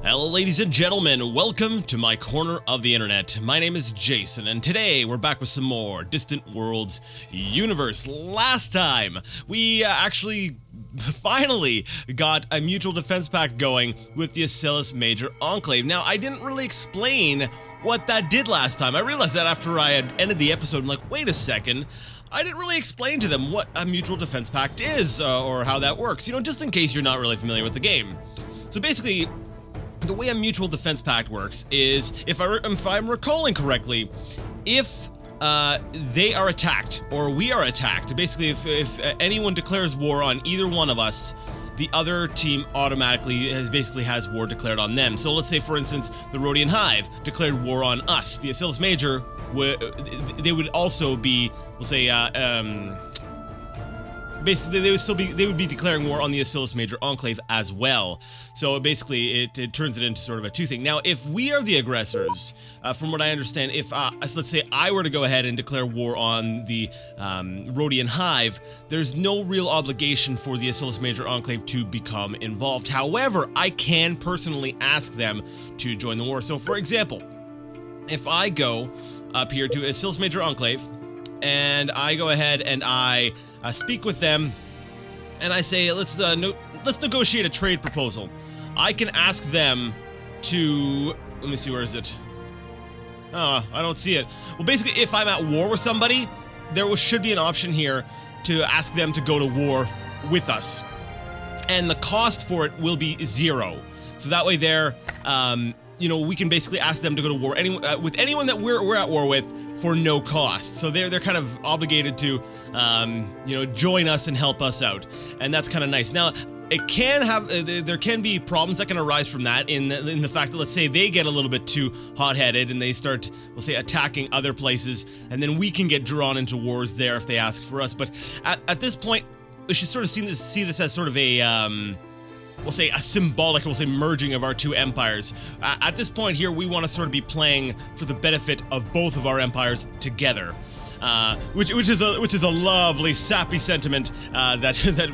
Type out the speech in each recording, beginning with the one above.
Hello ladies and gentlemen, welcome to my corner of the internet. My name is Jason and today we're back with some more Distant Worlds Universe. Last time we actually finally got a mutual defense pact going with the Acellus Major Enclave. Now I didn't really explain what that did last time. I realized that after I had ended the episode. I'm like, wait a second. I didn't really explain to them what a mutual defense pact is or how that works, just in case you're not really familiar with the game. So basically, the way a mutual defense pact works is, if I'm recalling correctly, if they are attacked or we are attacked, basically if anyone declares war on either one of us, the other team automatically has war declared on them. So let's say, for instance, the Rhodian Hive declared war on us. The Acellus Major, they would also be, we'll say, basically they would be declaring war on the Acellus Major Enclave as well. So basically it turns it into sort of a two thing. Now if we are the aggressors, from what I understand, if let's say I were to go ahead and declare war on the Rhodian Hive, there's no real obligation for the Acellus Major Enclave to become involved. However, I can personally ask them to join the war. So for example, if I go up here to Acellus Major Enclave and I go ahead and I speak with them, and I say, let's negotiate a trade proposal. I can ask them to, let me see, where is it? Oh, I don't see it. Well, basically, if I'm at war with somebody, there should be an option here to ask them to go to war with us. And the cost for it will be 0. So that way they're, we can basically ask them to go to war with anyone that we're at war with for no cost. So they're kind of obligated to, join us and help us out, and that's kind of nice. Now, it can have there can be problems that can arise from that in the fact that, let's say, they get a little bit too hot-headed and they start, we'll say, attacking other places, and then we can get drawn into wars there if they ask for us. But at this point, we should sort of see this as sort of a we'll say a symbolic, merging of our two empires. At this point here, we want to sort of be playing for the benefit of both of our empires together, which is a lovely sappy sentiment that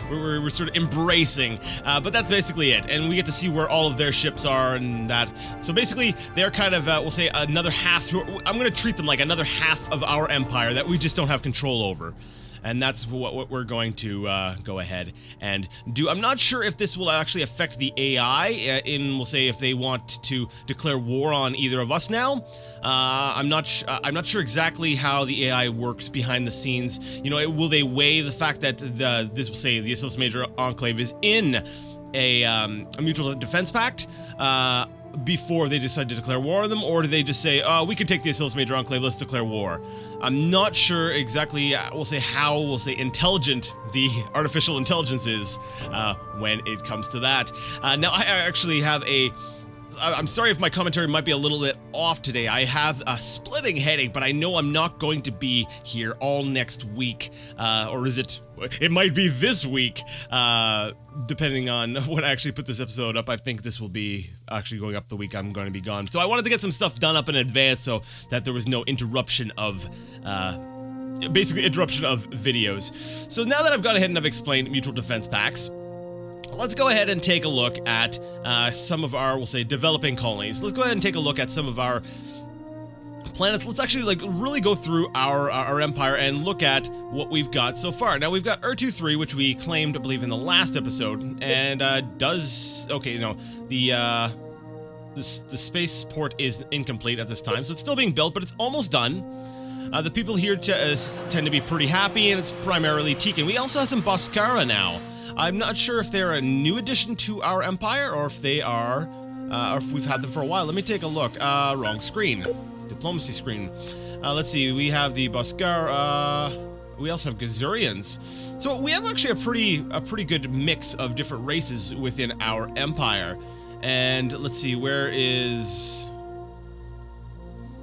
we're sort of embracing. But that's basically it, and we get to see where all of their ships are and that. So basically, they're kind of we'll say another half. I'm going to treat them like another half of our empire that we just don't have control over. And that's what we're going to go ahead and do. I'm not sure if this will actually affect the AI we'll say, if they want to declare war on either of us now. I'm not sure exactly how the AI works behind the scenes. Will they weigh the fact that the Acellus Major Enclave is in a mutual defense pact before they decide to declare war on them, or do they just say, we can take the Acellus Major Enclave, let's declare war? I'm not sure exactly, how intelligent the artificial intelligence is when it comes to that. Now, I actually have I'm sorry if my commentary might be a little bit off today. I have a splitting headache, but I know I'm not going to be here all next week. Or is it? It might be this week, depending on when I actually put this episode up. I think this will be actually going up the week I'm going to be gone. So I wanted to get some stuff done up in advance so that there was no interruption of, basically interruption of videos. So now that I've gone ahead and I've explained mutual defense pacts, let's go ahead and take a look at some of our, we'll say, developing colonies. Let's go ahead and take a look at some of our planets. Let's actually really go through our empire and look at what we've got so far. Now we've got Ur-23, which we claimed, I believe, in the last episode, and the spaceport is incomplete at this time, so it's still being built, but it's almost done. The people here tend to be pretty happy, and it's primarily Tekin. We also have some Boscara now. I'm not sure if they're a new addition to our empire, or if they are, or if we've had them for a while. Let me take a look. Wrong screen. Diplomacy screen. Let's see, we have the Boscara, we also have Gazurians. So we have actually a pretty good mix of different races within our empire. And let's see, where is...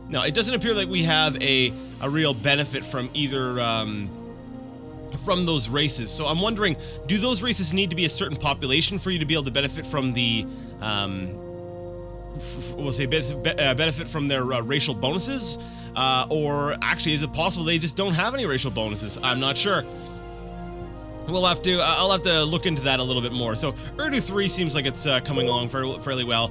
No, it doesn't appear like we have a real benefit from either, from those races. So I'm wondering, do those races need to be a certain population for you to be able to benefit from the, we'll say, benefit from their racial bonuses? Or actually, is it possible they just don't have any racial bonuses? I'm not sure. I'll have to look into that a little bit more. So Urdu 3 seems like it's coming along fairly well.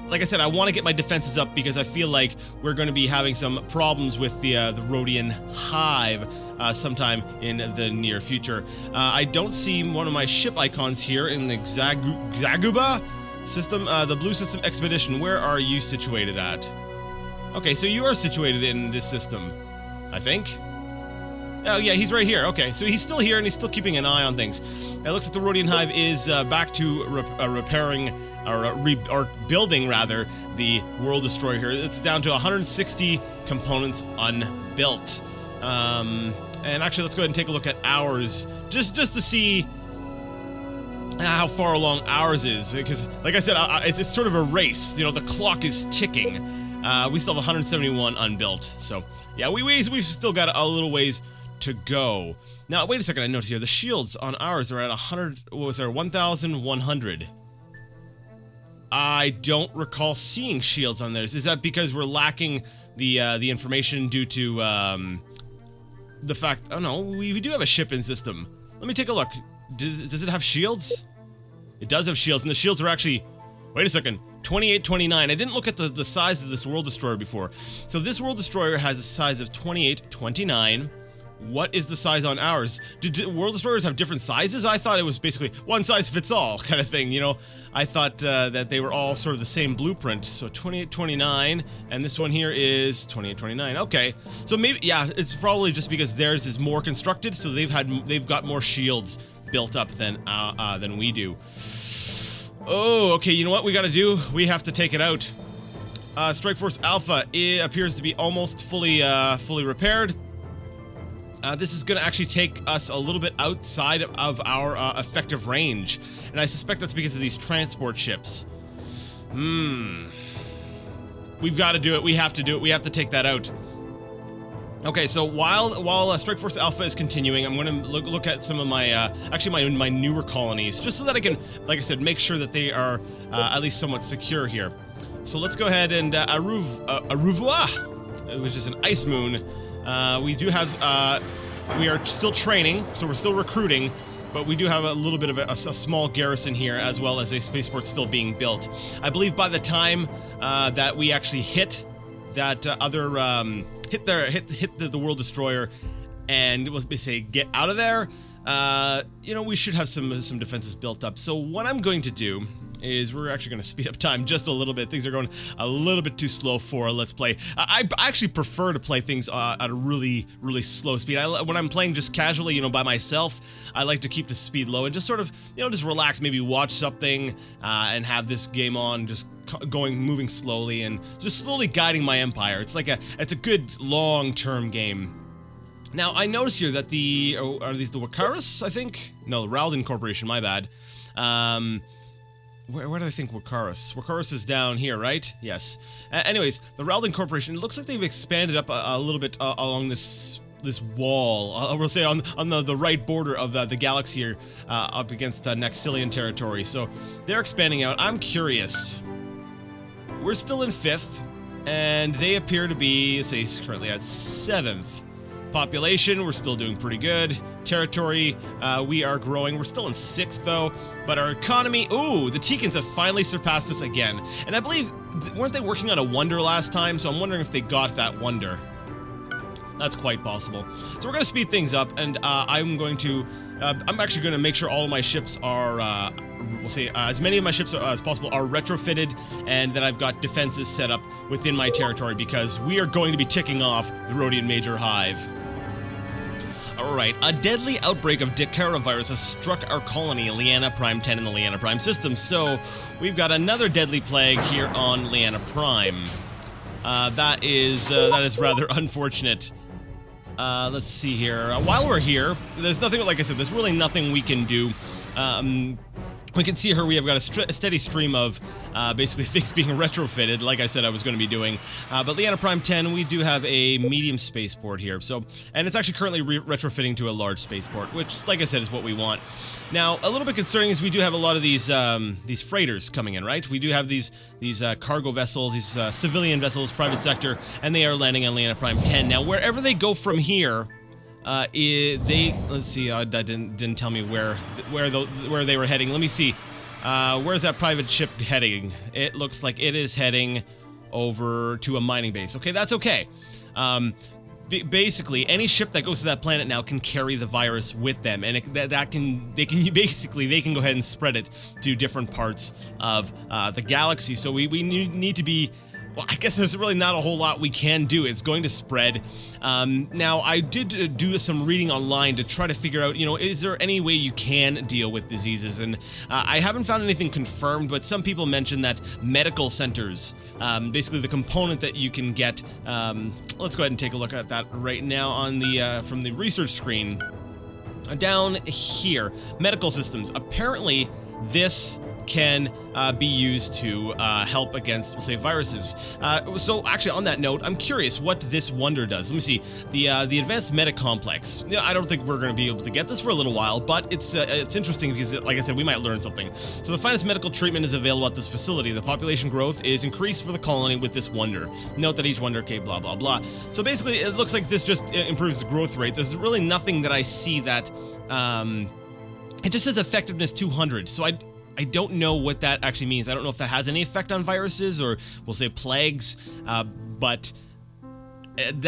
Like I said, I want to get my defenses up because I feel like we're going to be having some problems with the Rhodian hive sometime in the near future. I don't see one of my ship icons here in the Zaguba system, the Blue System Expedition. Where are you situated at? Okay, so you are situated in this system, I think. Oh yeah, he's right here. Okay, so he's still here and he's still keeping an eye on things. It looks like the Rhodian hive is back to repairing or building rather the World Destroyer here. It's down to 160 components unbuilt. And actually, let's go ahead and take a look at ours just to see how far along ours is, because like I said, it's sort of a race. You know, the clock is ticking. We still have 171 unbuilt. So yeah, we've still got a little ways to go. Now, wait a second, I note here, the shields on ours are at 1,100. I don't recall seeing shields on theirs. Is that because we're lacking the information due to, the fact, oh no, we do have a shipping system. Let me take a look. Does it have shields? It does have shields, and the shields are actually, wait a second, 2829. I didn't look at the size of this World Destroyer before. So this World Destroyer has a size of 2829. What is the size on ours? Do World Destroyers have different sizes? I thought it was basically one size fits all kind of thing, you know? I thought that they were all sort of the same blueprint. So 2829, and this one here is 2829. Okay, so maybe, yeah, it's probably just because theirs is more constructed, so they've got more shields built up than we do. Oh, okay, you know what we gotta do? We have to take it out. Strike Force Alpha, it appears to be almost fully repaired. This is going to actually take us a little bit outside of our effective range, and I suspect that's because of these transport ships. We've got to do it. We have to do it. We have to take that out. Okay, so while Strike Force Alpha is continuing, I'm going to look at some of my actually my newer colonies, just so that I can, like I said, make sure that they are at least somewhat secure here. So let's go ahead and Aruvua, which is an ice moon. We do have, we are still training, so we're still recruiting, but we do have a little bit of a small garrison here, as well as a spaceport still being built. I believe by the time that we actually hit that hit the World Destroyer, and let's say get out of there, you know, we should have some defenses built up. So what I'm going to do is we're actually going to speed up time just a little bit. Things are going a little bit too slow for a Let's Play. I actually prefer to play things at a really slow speed. When I'm playing just casually, you know, by myself, I like to keep the speed low and just sort of, you know, just relax, maybe watch something and have this game on, just moving slowly and just slowly guiding my empire. It's like it's a good long-term game. Now, I notice here that are these the Wakaris, I think? No, the Raldan Corporation, my bad. Where do I think Wakaris? Wakaris is down here, right? Yes. Anyways, the Raldan Corporation, it looks like they've expanded up a little bit along this wall. I will say on the right border of the galaxy here, up against Naxilian territory. So they're expanding out. I'm curious. We're still in 5th, and they appear to be, let's say, currently at 7th. Population, we're still doing pretty good. Territory, we are growing. We're still in 6th though, but our economy, ooh, the Teekans have finally surpassed us again. And I believe, weren't they working on a wonder last time? So I'm wondering if they got that wonder. That's quite possible. So we're going to speed things up, and I'm actually going to make sure all of my ships are, we'll say, as many of my ships as possible are retrofitted, and that I've got defenses set up within my territory, because we are going to be ticking off the Rhodian Major Hive. Alright, a deadly outbreak of Dictera virus has struck our colony, Liana Prime 10 in the Liana Prime system, so we've got another deadly plague here on Liana Prime. That is rather unfortunate. Let's see here. While we're here, there's nothing, like I said, there's really nothing we can do. We can see here we have got a steady stream of basically things being retrofitted, like I said I was going to be doing. But Liana Prime 10, we do have a medium spaceport here. So, and it's actually currently retrofitting to a large spaceport, which, like I said, is what we want. Now, a little bit concerning is we do have a lot of these freighters coming in, right? We do have these cargo vessels, these civilian vessels, private sector, and they are landing on Liana Prime 10. Now, wherever they go from here, let's see, that didn't tell me where they were heading. Let me see. Where's that private ship heading? It looks like it is heading over to a mining base. Okay, that's okay. Basically, any ship that goes to that planet now can carry the virus with them, and they can go ahead and spread it to different parts of the galaxy. So we need to be. Well, I guess there's really not a whole lot we can do. It's going to spread. Now, I did do some reading online to try to figure out, is there any way you can deal with diseases? And I haven't found anything confirmed, but some people mention that medical centers, basically the component that you can get, let's go ahead and take a look at that right now on the from the research screen. Down here, medical systems. Apparently, this can be used to help against, we'll say, viruses. So actually, on that note, I'm curious what this wonder does. Let me see. The advanced medic complex. I don't think we're going to be able to get this for a little while, but it's interesting because, like I said, we might learn something. So the finest medical treatment is available at this facility. The population growth is increased for the colony with this wonder. Note that each wonder, okay, blah, blah, blah. So basically, it looks like this just improves the growth rate. There's really nothing that I see that, it just says effectiveness 200. So I don't know what that actually means. I don't know if that has any effect on viruses or, we'll say, plagues, but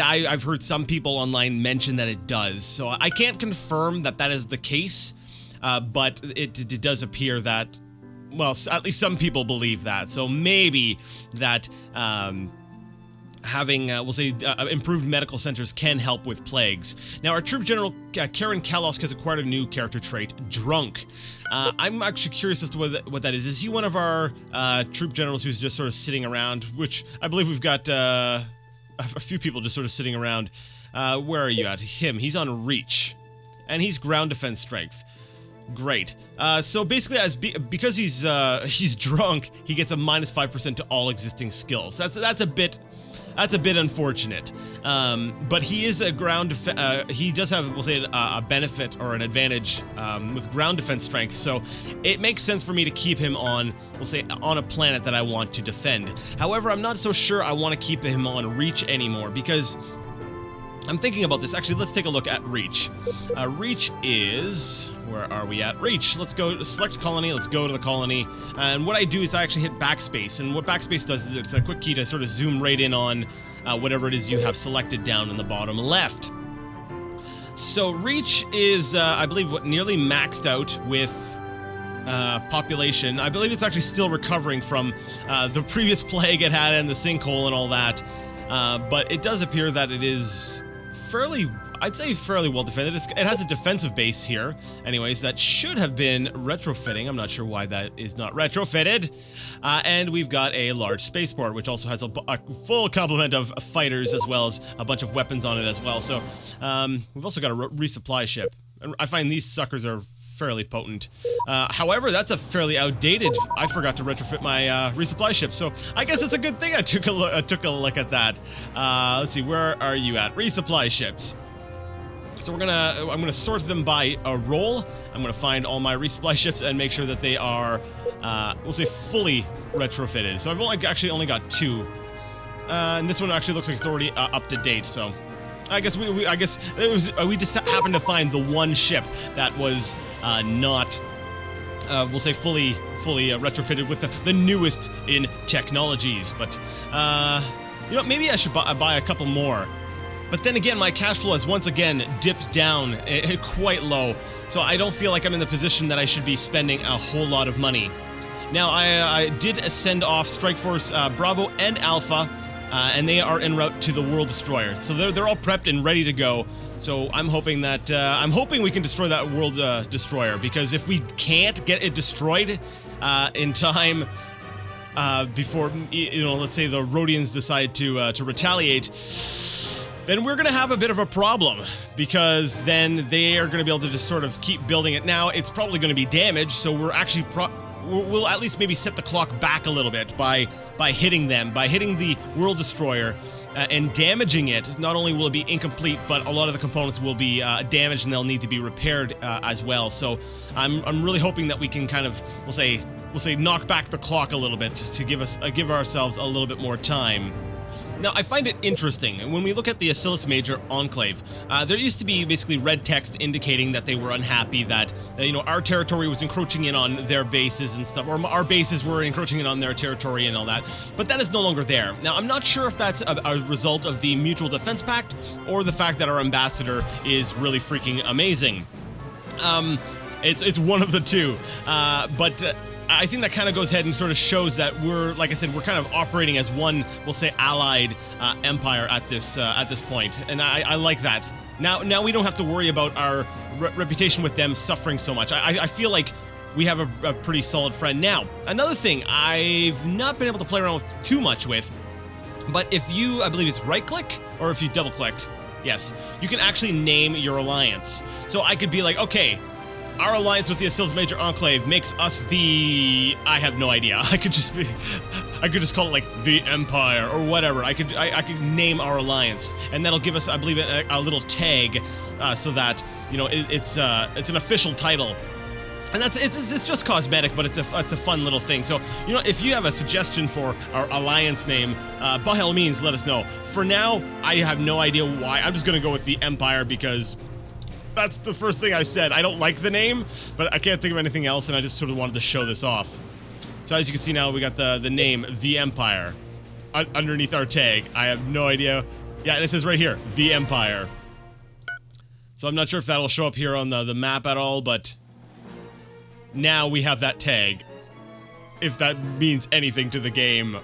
I've heard some people online mention that it does. So I can't confirm that that is the case, but it does appear that, well, at least some people believe that. So maybe that having, we'll say, improved medical centers can help with plagues. Now, our Troop General Karen Kalosk has acquired a new character trait, Drunk. I'm actually curious as to what that is. Is he one of our Troop Generals who's just sort of sitting around, which I believe we've got a few people just sort of sitting around. Where are you at? Him. He's on Reach. And he's ground defense strength. Great. So basically, because he's drunk, he gets a -5% to all existing skills. That's a bit unfortunate, but he is a ground. He does have, we'll say, a benefit or an advantage with ground defense strength. So it makes sense for me to keep him on, we'll say, on a planet that I want to defend. However, I'm not so sure I want to keep him on Reach anymore because I'm thinking about this. Actually, let's take a look at Reach. Reach is... Where are we at? Reach. Let's go to select colony. Let's go to the colony. And what I do is I actually hit backspace. And what backspace does is it's a quick key to sort of zoom right in on whatever it is you have selected down in the bottom left. So Reach is, I believe, nearly maxed out with population. I believe it's actually still recovering from the previous plague it had and the sinkhole and all that. But it does appear that it is I'd say fairly well defended. It has a defensive base here, anyways, that should have been retrofitting. I'm not sure why that is not retrofitted. And we've got a large spaceport, which also has a full complement of fighters as well as a bunch of weapons on it as well. So we've also got a resupply ship. And I find these suckers are fairly potent. However, that's a fairly outdated. I forgot to retrofit my resupply ship, so I guess it's a good thing I took a look at that. Let's see, where are you at? Resupply ships. So I'm gonna sort them by a role. I'm gonna find all my resupply ships and make sure that they are, we'll say, fully retrofitted. So I've actually only got 2, and this one actually looks like it's already up to date. So I guess we just happened to find the one ship that was not, we'll say, fully retrofitted with the newest in technologies. But maybe I should buy a couple more. But then again, my cash flow has once again dipped down quite low, so I don't feel like I'm in the position that I should be spending a whole lot of money. Now, I did send off Strike Force Bravo and Alpha, and they are en route to the World Destroyer. So they're all prepped and ready to go. So I'm hoping that we can destroy that World Destroyer, because if we can't get it destroyed in time before, let's say the Rhodians decide to retaliate, then we're gonna have a bit of a problem, because then they are gonna be able to just sort of keep building it. Now, it's probably gonna be damaged, so we're actually we'll at least maybe set the clock back a little bit by hitting the World Destroyer and damaging it. Not only will it be incomplete, but a lot of the components will be damaged and they'll need to be repaired as well. So I'm really hoping that we can kind of, we'll say knock back the clock a little bit to give ourselves a little bit more time. Now, I find it interesting. When we look at the Acilis Major Enclave, there used to be basically red text indicating that they were unhappy that, you know, our territory was encroaching in on their bases and stuff, or our bases were encroaching in on their territory and all that, but that is no longer there. Now, I'm not sure if that's a result of the Mutual Defense Pact or the fact that our ambassador is really freaking amazing. It's one of the two, but I think that kind of goes ahead and sort of shows that we're, like I said, we're kind of operating as one, we'll say, allied empire at this point, and I like that. Now we don't have to worry about our reputation with them suffering so much. I feel like we have a pretty solid friend. Now, another thing I've not been able to play around with too much with, but if you, I believe it's right-click, or if you double-click, yes, you can actually name your alliance. So I could be like, okay, our alliance with the Acilis Major Enclave makes us the... I have no idea. I could just call it like the Empire or whatever. I could name our alliance, and that'll give us, I believe, a little tag, so that, you know, it's an official title. And it's just cosmetic, but it's a fun little thing. So, you know, if you have a suggestion for our alliance name, by all means, let us know. For now, I have no idea why. I'm just gonna go with the Empire because that's the first thing I said. I don't like the name, but I can't think of anything else, and I just sort of wanted to show this off. So as you can see now, we got the name, The Empire, underneath our tag. I have no idea. Yeah, and it says right here, The Empire. So I'm not sure if that'll show up here on the map at all, but now we have that tag. If that means anything to the game,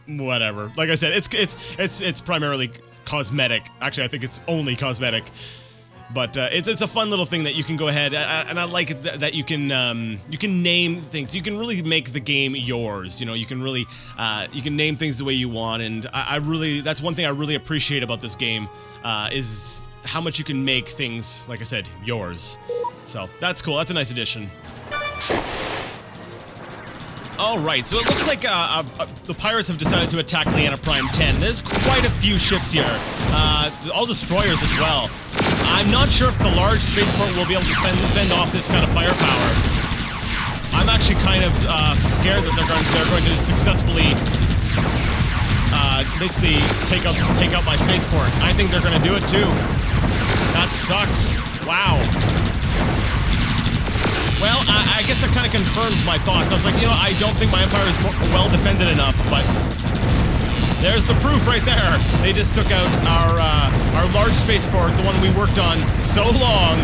whatever. Like I said, it's primarily cosmetic. Actually, I think it's only cosmetic. But it's a fun little thing that you can go ahead, and I like it that you can name things. You can really make the game yours. You know, you can really you can name things the way you want, and I really, that's one thing I really appreciate about this game, is how much you can make things, like I said, yours. So that's cool. That's a nice addition. Alright, so it looks like the pirates have decided to attack Leanna Prime 10. There's quite a few ships here. All destroyers as well. I'm not sure if the large spaceport will be able to fend off this kind of firepower. I'm actually kind of scared that they're going to successfully basically take out my spaceport. I think they're going to do it too. That sucks. Wow. Well, I guess that kind of confirms my thoughts. I was like, you know, I don't think my empire is well defended enough, but there's the proof right there. They just took out our large spaceport, the one we worked on so long.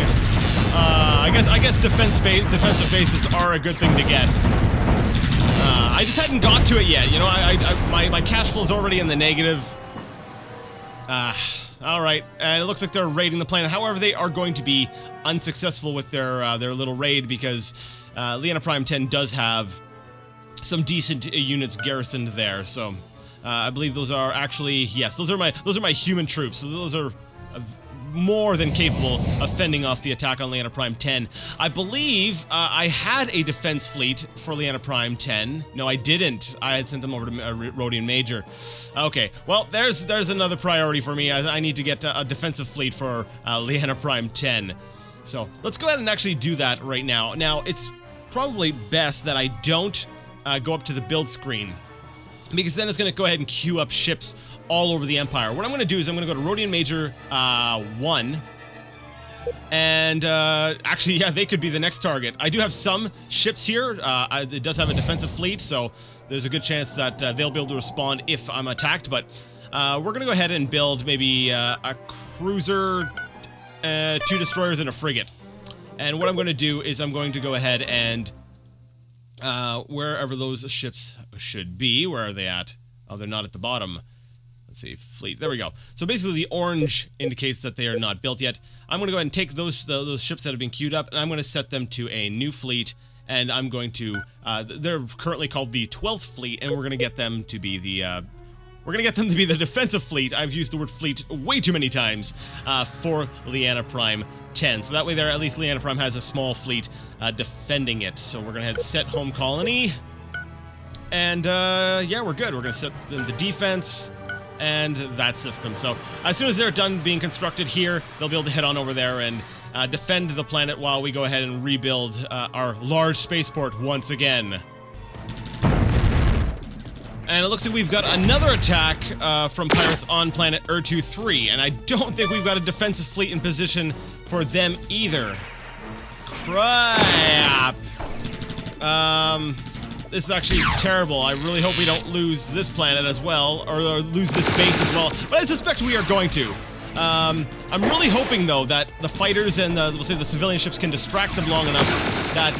I guess defensive bases are a good thing to get. I just hadn't got to it yet. You know, my cash flow is already in the negative. Alright, and it looks like they're raiding the planet. However, they are going to be unsuccessful with their little raid because Leanna Prime 10 does have some decent units garrisoned there. So I believe those are actually, yes, those are my human troops. So those are more than capable of fending off the attack on Leanna Prime 10. I believe I had a defense fleet for Leanna Prime 10. No, I didn't. I had sent them over to Rodian Major. Okay, well, there's another priority for me. I need to get a defensive fleet for Leanna Prime 10. So let's go ahead and actually do that right now. Now, it's probably best that I don't go up to the build screen, because then it's going to go ahead and queue up ships all over the Empire. What I'm going to do is I'm going to go to Rodian Major 1. And actually, yeah, they could be the next target. I do have some ships here. It does have a defensive fleet, so there's a good chance that they'll be able to respond if I'm attacked. But we're going to go ahead and build maybe a cruiser, 2 destroyers, and a frigate. And what I'm going to do is I'm going to go ahead and wherever those ships should be. Where are they at? Oh, they're not at the bottom. Let's see, fleet. There we go. So basically the orange indicates that they are not built yet. I'm going to go ahead and take those ships that have been queued up, and I'm going to set them to a new fleet, and I'm going to, they're currently called the 12th Fleet, and we're going to get them to be the, defensive fleet. I've used the word fleet way too many times, for Leanna Prime 10. So that way there, at least Leanna Prime has a small fleet, defending it. So we're going to head set home colony. And, yeah, we're good. We're going to set them to defense and that system. So as soon as they're done being constructed here, they'll be able to head on over there and defend the planet while we go ahead and rebuild our large spaceport once again. And it looks like we've got another attack from pirates on planet Ur-2-3, and I don't think we've got a defensive fleet in position for them either. Crap! This is actually terrible. I really hope we don't lose this planet as well, or lose this base as well, but I suspect we are going to. I'm really hoping, though, that the fighters and we'll say the civilian ships can distract them long enough that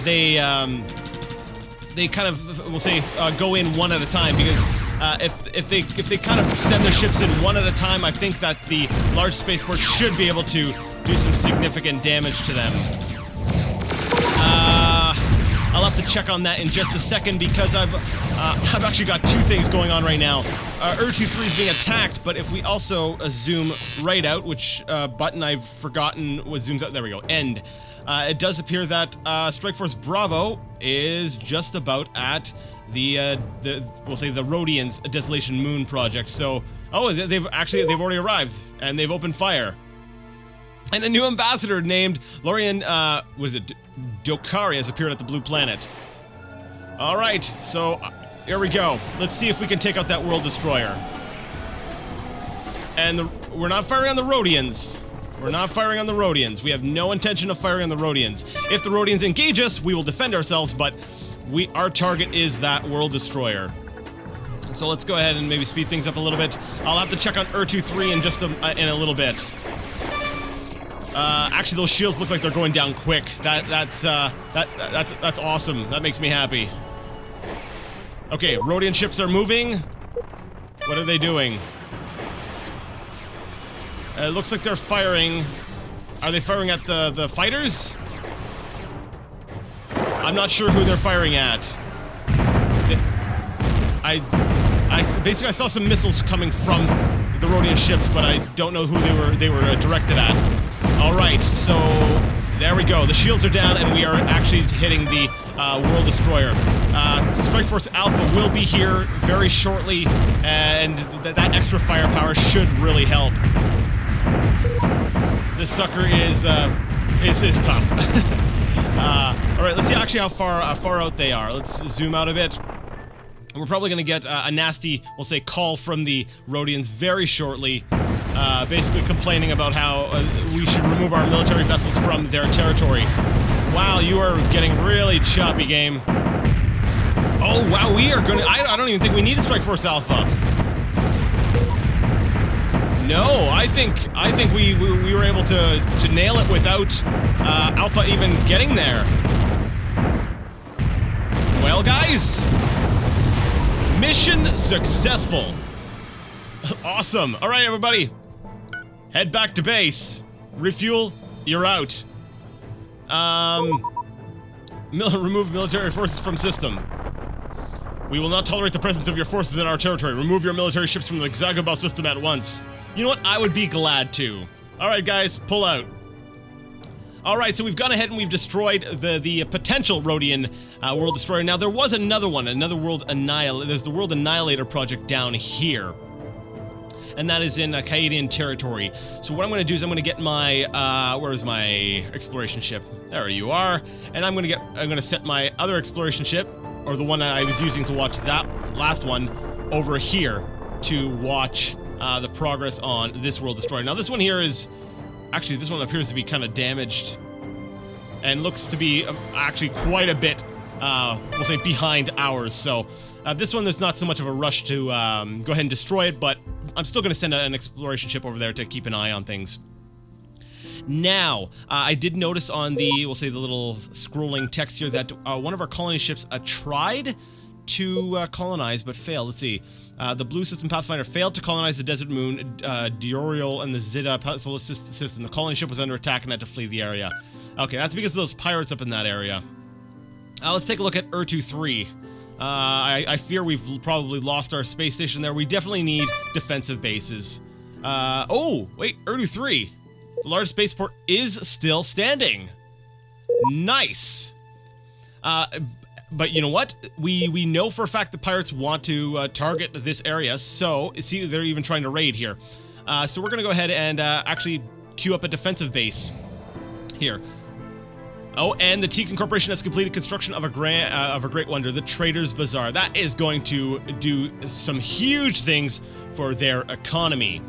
they kind of, we'll say, go in one at a time, because if they kind of send their ships in one at a time, I think that the large spaceport should be able to do some significant damage to them. I'll have to check on that in just a second, because I've actually got two things going on right now. Ur-2-3 is being attacked, but if we also zoom right out, which button I've forgotten what zooms out, there we go, end. It does appear that Strike Force Bravo is just about at the we'll say the Rhodians Desolation Moon project. So, oh, they've already arrived and they've opened fire. And a new ambassador named Lorian, was it Dokari, has appeared at the Blue Planet. All right, so here we go. Let's see if we can take out that World Destroyer. And we're not firing on the Rhodians. We're not firing on the Rhodians. We have no intention of firing on the Rhodians. If the Rhodians engage us, we will defend ourselves, but our target is that World Destroyer. So let's go ahead and maybe speed things up a little bit. I'll have to check on Ur-2-3 in just in a little bit. Actually, those shields look like they're going down quick. That's awesome. That makes me happy. Okay, Rhodian ships are moving. What are they doing? It looks like they're firing. Are they firing at the fighters? I'm not sure who they're firing at. Basically I saw some missiles coming from the Rhodian ships, but I don't know who they were directed at. All right, so there we go. The shields are down, and we are actually hitting the World Destroyer. Strike Force Alpha will be here very shortly, and that extra firepower should really help. This sucker is tough. All right, let's see actually how far out they are. Let's zoom out a bit. We're probably going to get a nasty, we'll say, call from the Rhodians very shortly. Basically complaining about how we should remove our military vessels from their territory. Wow, you are getting really choppy, game. Oh, wow, we are gonna... I don't even think we need a Strike Force Alpha. No, I think we were able to nail it without Alpha even getting there. Well, guys, mission successful. Awesome. All right, everybody. Head back to base. Refuel, you're out. Remove military forces from system. We will not tolerate the presence of your forces in our territory. Remove your military ships from the Zagabao system at once. You know what? I would be glad to. Alright, guys, pull out. Alright, so we've gone ahead and we've destroyed the potential Rhodian World Destroyer. Now, there was another one, there's the World Annihilator project down here. And that is in Kaedian territory. So what I'm going to do is I'm going to get my, where's my exploration ship? There you are. And I'm going to set my other exploration ship, or the one I was using to watch that last one, over here to watch the progress on this World Destroyer. Now this one here is, actually this one appears to be kind of damaged and looks to be actually quite a bit, we'll say, behind ours. So this one, there's not so much of a rush to go ahead and destroy it, but I'm still going to send an exploration ship over there to keep an eye on things. Now, I did notice on the, we'll say, the little scrolling text here that one of our colony ships tried to colonize, but failed. Let's see. The Blue System Pathfinder failed to colonize the Desert Moon, Diorial, and the Zeta solar system. The colony ship was under attack and had to flee the area. Okay, that's because of those pirates up in that area. Let's take a look at Ur-2-3. I fear we've probably lost our space station there. We definitely need defensive bases. Oh, wait, Ur-2-3. The large spaceport is still standing. Nice. But you know what? We know for a fact the pirates want to target this area, so see, they're even trying to raid here. So we're gonna go ahead and actually queue up a defensive base here. Oh, and the Teakin Corporation has completed construction of a great wonder, the Trader's Bazaar. That is going to do some huge things for their economy.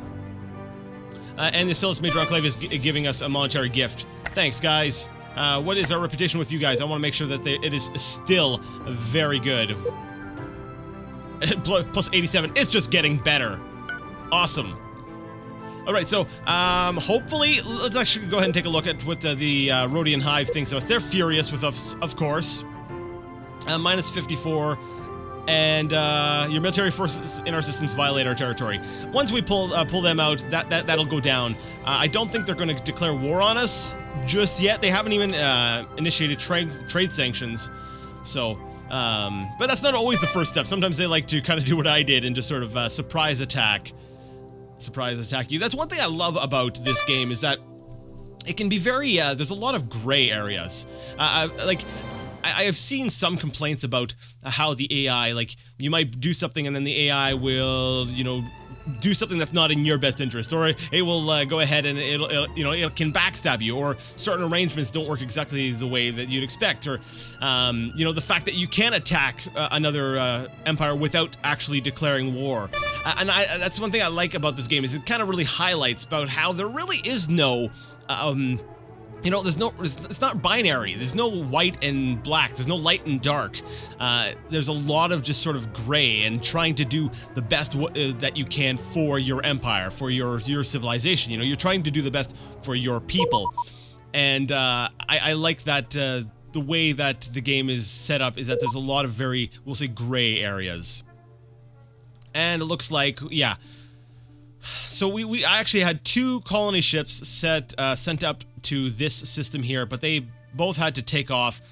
And the Silas Major Enclave is giving us a monetary gift. Thanks, guys. What is our reputation with you guys? I want to make sure that it is still very good. Plus 87. It's just getting better. Awesome. Alright, so, hopefully, let's actually go ahead and take a look at what the Rhodian Hive thinks of us. They're furious with us, of course. Minus 54, and, your military forces in our systems violate our territory. Once we pull them out, that'll go down. I don't think they're gonna declare war on us just yet. They haven't even, initiated trade sanctions, so, but that's not always the first step. Sometimes they like to kind of do what I did and just sort of, surprise attack you. That's one thing I love about this game, is that it can be very, there's a lot of gray areas. Like, I have seen some complaints about how the AI, like, you might do something and then the AI will, you know, do something that's not in your best interest, or it will go ahead and it can backstab you, or certain arrangements don't work exactly the way that you'd expect, or you know, the fact that you can attack another empire without actually declaring war. And that's one thing I like about this game, is it kind of really highlights about how there really is no you know, it's not binary. There's no white and black. There's no light and dark. There's a lot of just sort of gray, and trying to do the best that you can for your empire, for your civilization. You know, you're trying to do the best for your people. And I like that the way that the game is set up is that there's a lot of very, we'll say, gray areas. And it looks like, yeah. So I actually had 2 colony ships sent up to this system here, but they both had to take off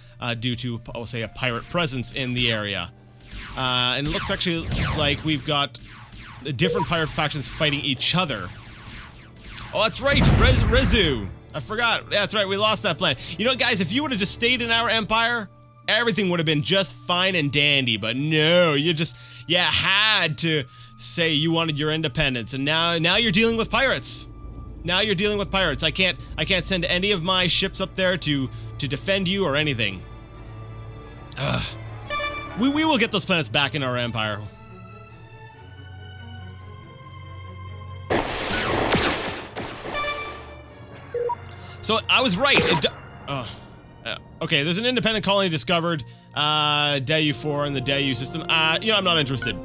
due to, I'll say, a pirate presence in the area. And it looks actually like we've got different pirate factions fighting each other. Oh, that's right, Rezu. I forgot. Yeah, that's right, we lost that plan. You know, guys, if you would have just stayed in our empire, everything would have been just fine and dandy, but no, you had to say you wanted your independence, and now you're dealing with pirates. Now you're dealing with pirates. I can't send any of my ships up there to defend you or anything. Ugh. We will get those planets back in our empire. So I was right. Okay, there's an independent colony discovered, Dayu 4 in the Dayu system. You know, I'm not interested.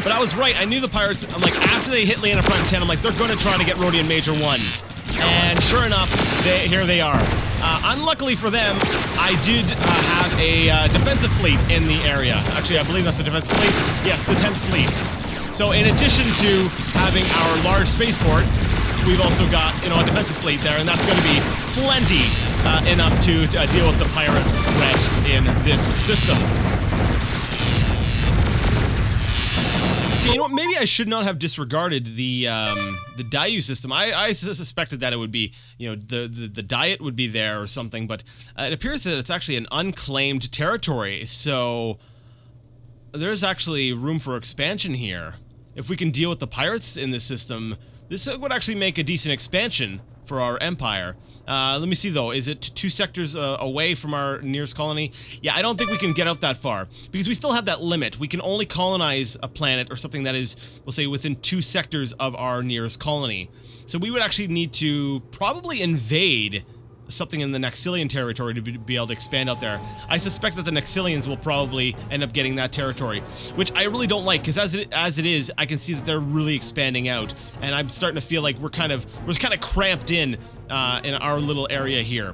But I was right, I knew the pirates. I'm like, after they hit Leona Prime 10, I'm like, they're gonna try to get Rhodian Major 1. And sure enough, here they are. Unluckily for them, I did have a defensive fleet in the area. Actually, I believe that's the defensive fleet. Yes, the 10th fleet. So in addition to having our large spaceport, we've also got, you know, a defensive fleet there, and that's going to be plenty enough to deal with the pirate threat in this system. Okay, you know what, maybe I should not have disregarded the Dayu system. I suspected that it would be, you know, the diet would be there or something, but it appears that it's actually an unclaimed territory, so there's actually room for expansion here. If we can deal with the pirates in this system, this would actually make a decent expansion for our empire. Let me see though, is it 2 sectors away from our nearest colony? Yeah, I don't think we can get out that far, because we still have that limit. We can only colonize a planet or something that is, we'll say, within 2 sectors of our nearest colony. So we would actually need to probably invade something in the Naxilian territory to be able to expand out there. I suspect that the Naxilians will probably end up getting that territory, which I really don't like, because as it is, I can see that they're really expanding out, and I'm starting to feel like we're kind of cramped in our little area here.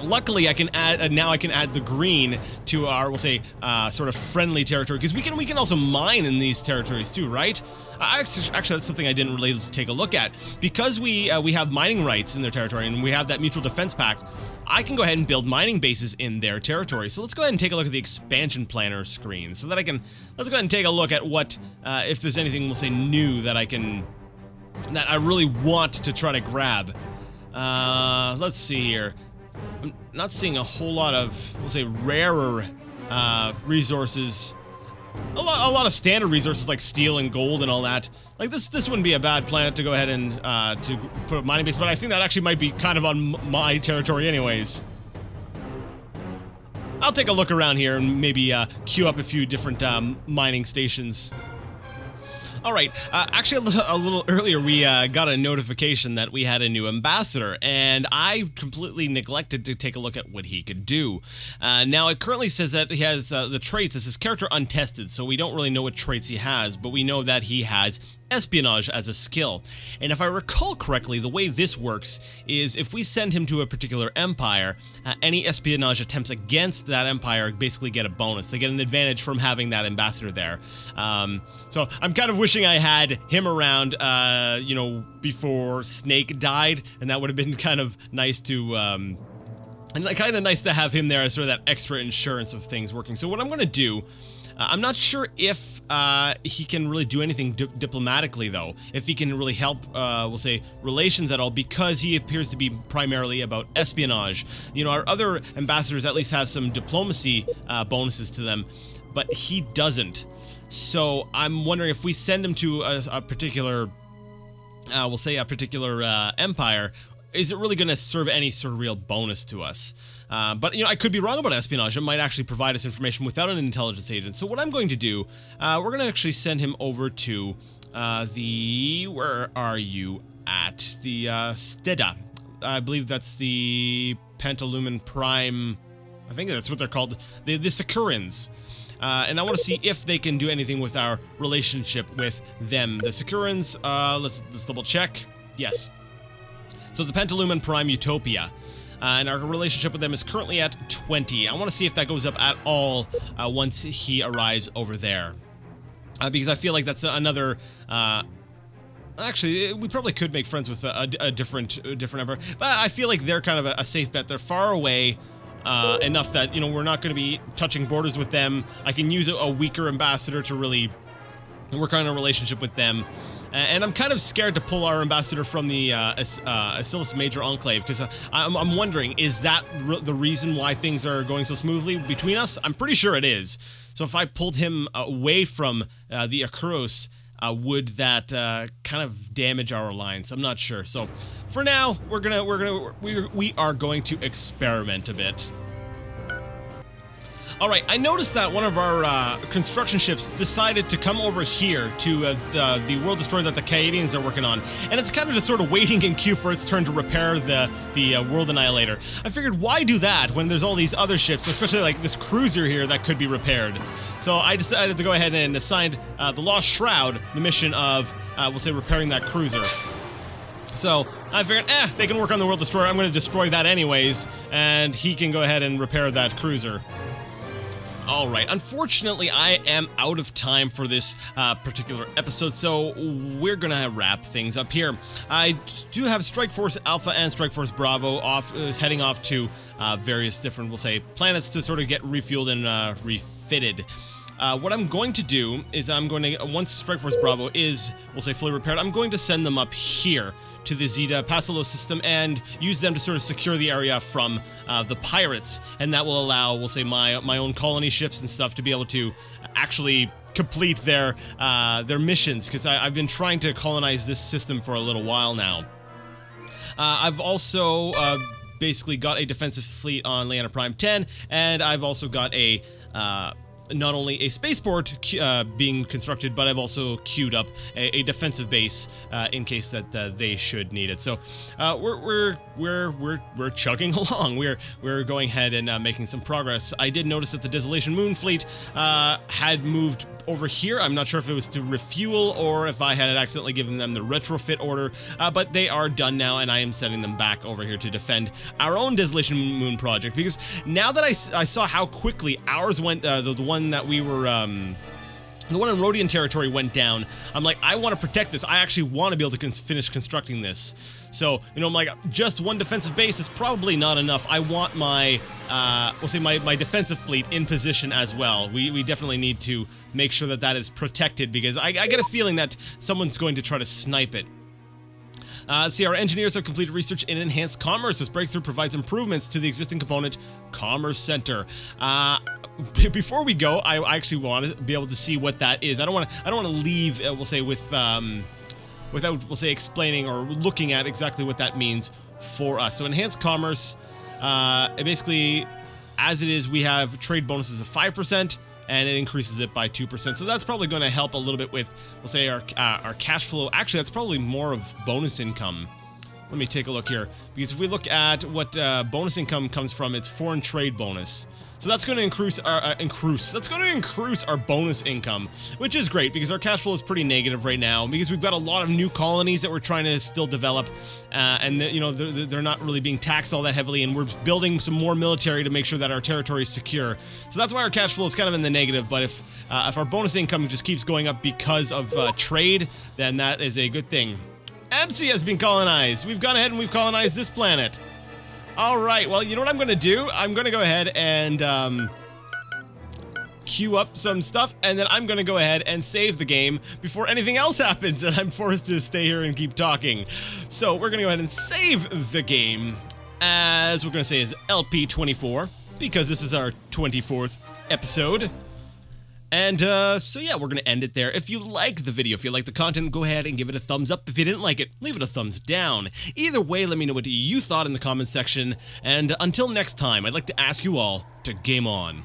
Luckily, I can add now. I can add the green to our, we'll say, sort of friendly territory, because we can also mine in these territories too, right? Actually, that's something I didn't really take a look at. Because we have mining rights in their territory, and we have that mutual defense pact, I can go ahead and build mining bases in their territory. So let's go ahead and take a look at the expansion planner screen, so that let's go ahead and take a look at what, if there's anything, we'll say, new that I really want to try to grab. Let's see here. I'm not seeing a whole lot of, we'll say, rarer resources. A lot of standard resources like steel and gold and all that. Like this wouldn't be a bad planet to go ahead and to put a mining base, but I think that actually might be kind of on my territory anyways. I'll take a look around here and maybe queue up a few different mining stations. All right, actually a little earlier we got a notification that we had a new ambassador, and I completely neglected to take a look at what he could do. Now it currently says that he has the traits. This is character untested, so we don't really know what traits he has, but we know that he has espionage as a skill. And if I recall correctly, the way this works is if we send him to a particular empire, any espionage attempts against that empire basically get a bonus. They get an advantage from having that ambassador there. So I'm kind of wishing I had him around, you know, before Snake died, and that would have been kind of nice to, and kind of nice to have him there as sort of that extra insurance of things working. So what I'm going to do, I'm not sure if he can really do anything diplomatically, though. If he can really help, we'll say, relations at all, because he appears to be primarily about espionage. You know, our other ambassadors at least have some diplomacy bonuses to them, but he doesn't. So I'm wondering if we send him to a particular, we'll say, a particular empire, is it really going to serve any sort of real bonus to us? But, you know, I could be wrong about espionage. It might actually provide us information without an intelligence agent. So what I'm going to do, we're going to actually send him over to where are you at? The Steda. I believe that's the Pentalumen Prime. I think that's what they're called. The Sakurans. And I want to see if they can do anything with our relationship with them. The Sakurans, let's double check. Yes. So the Pentalumen Prime Utopia. And our relationship with them is currently at 20. I want to see if that goes up at all once he arrives over there. Because I feel like that's another... actually, we probably could make friends with a different emperor. But I feel like they're kind of a safe bet. They're far away enough that, you know, we're not going to be touching borders with them. I can use a weaker ambassador to really work on a relationship with them. And I'm kind of scared to pull our ambassador from the Asilis Major Enclave, because I'm wondering, is that the reason why things are going so smoothly between us? I'm pretty sure it is. So if I pulled him away from the Akuros, would that kind of damage our alliance? I'm not sure. So for now, we are going to experiment a bit. Alright, I noticed that one of our construction ships decided to come over here to the World Destroyer that the Canadians are working on, and it's kind of just sort of waiting in queue for its turn to repair the World Annihilator. I figured, why do that when there's all these other ships, especially like this cruiser here that could be repaired? So I decided to go ahead and assign the Lost Shroud the mission of, we'll say, repairing that cruiser. So I figured, they can work on the World Destroyer, I'm going to destroy that anyways, and he can go ahead and repair that cruiser. Alright, unfortunately I am out of time for this particular episode, so we're gonna wrap things up here. I do have Strike Force Alpha and Strike Force Bravo heading off to various different, we'll say, planets to sort of get refueled and refitted. What I'm going to do is I'm going to, once Strike Force Bravo is, we'll say, fully repaired, I'm going to send them up here to the Zeta Pasilo system and use them to sort of secure the area from the pirates, and that will allow, we'll say, my own colony ships and stuff to be able to actually complete their missions, because I've been trying to colonize this system for a little while now. I've also basically got a defensive fleet on Leona Prime 10, and I've also got a not only a spaceport being constructed, but I've also queued up a defensive base in case that they should need it. So we're chugging along. We're going ahead and making some progress. I did notice that the Desolation Moon fleet had moved over here. I'm not sure if it was to refuel or if I had accidentally given them the retrofit order, but they are done now, and I am sending them back over here to defend our own Desolation Moon project, because now that I saw how quickly ours went, the one that we were, the one in Rhodian territory went down, I'm like, I want to protect this. I actually want to be able to finish constructing this. So, you know, I'm like, just one defensive base is probably not enough. I want my, we'll say my defensive fleet in position as well. We definitely need to make sure that that is protected, because I get a feeling that someone's going to try to snipe it. Let's see, our engineers have completed research in enhanced commerce. This breakthrough provides improvements to the existing component Commerce Center. Before we go, I actually want to be able to see what that is. I don't want to leave, we'll say, with without, we'll say, explaining or looking at exactly what that means for us. So enhanced commerce, it basically as it is, we have trade bonuses of 5%, and it increases it by 2%. So that's probably going to help a little bit with, we'll say, our cash flow. Actually, that's probably more of bonus income. Let me take a look here, because if we look at what bonus income comes from, it's foreign trade bonus. So that's going to increase our bonus income, which is great because our cash flow is pretty negative right now because we've got a lot of new colonies that we're trying to still develop, and you know they're not really being taxed all that heavily, and we're building some more military to make sure that our territory is secure. So that's why our cash flow is kind of in the negative. But if our bonus income just keeps going up because of trade, then that is a good thing. MC has been colonized. We've gone ahead and we've colonized this planet. Alright, well, you know what I'm gonna do? I'm gonna go ahead and queue up some stuff, and then I'm gonna go ahead and save the game before anything else happens, and I'm forced to stay here and keep talking. So we're gonna go ahead and save the game, as we're gonna say is LP24, because this is our 24th episode. And, so yeah, we're gonna end it there. If you liked the video, if you liked the content, go ahead and give it a thumbs up. If you didn't like it, leave it a thumbs down. Either way, let me know what you thought in the comments section. And until next time, I'd like to ask you all to game on.